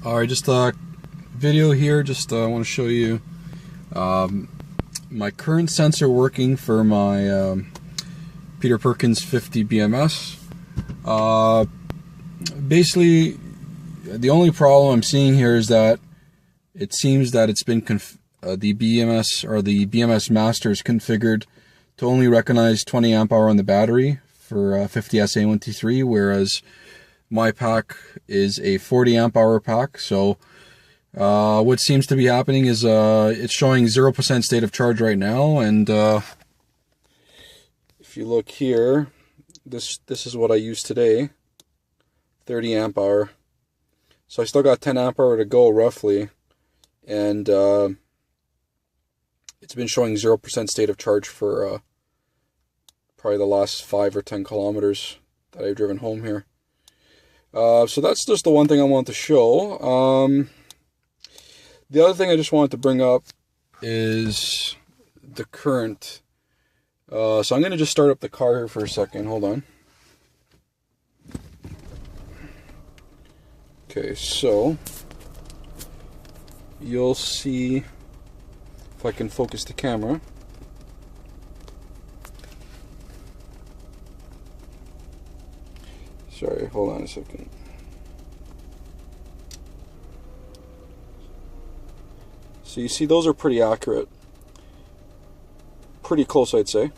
Alright, just a video here. Just want to show you my current sensor working for my Pp50 BMS. Basically, the only problem I'm seeing here is that it seems that it's been the BMS master is configured to only recognize 20 amp hour on the battery for 50SA1T3, whereas my pack is a 40 amp hour pack. So what seems to be happening is it's showing 0% state of charge right now, and if you look here, this is what I used today, 30 amp hour. So I still got 10 amp hour to go roughly, and it's been showing 0% state of charge for probably the last 5 or 10 kilometers that I've driven home here. So that's just the one thing I want to show. The other thing I just wanted to bring up is the current. So I'm going to just start up the car here for a second. Hold on. Okay, so you'll see if I can focus the camera. Sorry, hold on a second. So you see those are pretty accurate. Pretty close, I'd say.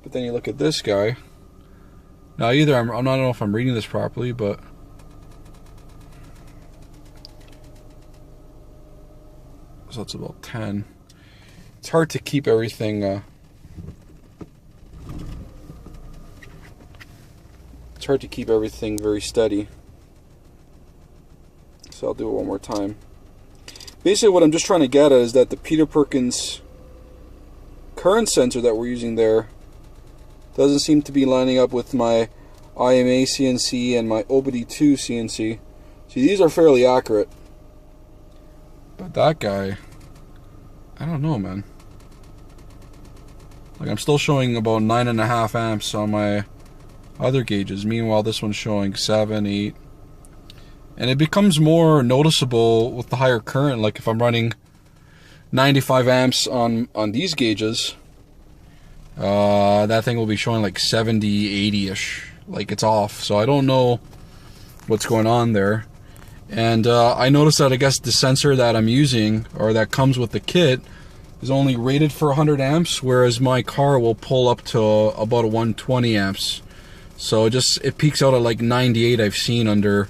But then you look at this guy. Now either I don't know if I'm reading this properly, but so it's about 10. It's hard to keep everything it's hard to keep everything very steady. So I'll do it one more time. Basically what I'm just trying to get at is that the Peter Perkins current sensor that we're using there doesn't seem to be lining up with my IMA CNC and my OBD2 CNC. See, these are fairly accurate. But that guy, I don't know, man. Like, I'm still showing about 9.5 amps on my other gauges. Meanwhile, this one's showing 7, 8. And it becomes more noticeable with the higher current. Like if I'm running 95 amps on these gauges, that thing will be showing like 70, 80-ish. Like it's off. So I don't know what's going on there. And I noticed that I guess the sensor that I'm using, or that comes with the kit, is only rated for 100 amps, whereas my car will pull up to about 120 amps. So it peaks out at like 98 I've seen under,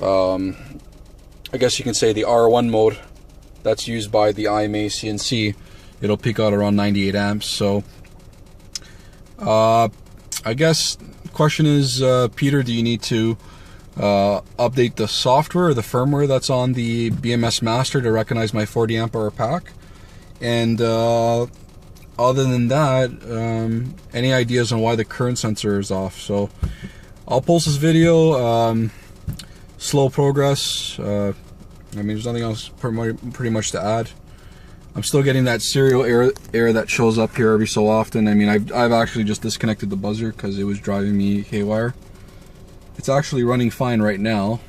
I guess you can say the R1 mode that's used by the IMA CNC. It'll peak out around 98 amps. So I guess the question is, Peter, do you need to update the software or the firmware that's on the BMS Master to recognize my 40 amp hour pack? And other than that, any ideas on why the current sensor is off? So I'll post this video. Slow progress. I mean, there's nothing else pretty much to add. I'm still getting that serial error that shows up here every so often. I mean, I've actually just disconnected the buzzer because it was driving me haywire. It's actually running fine right now.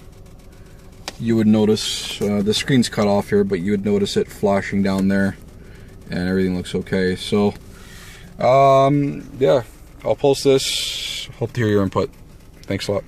You would notice the screen's cut off here, but you would notice it flashing down there, and everything looks okay. So yeah, I'll post this. Hope to hear your input. Thanks a lot.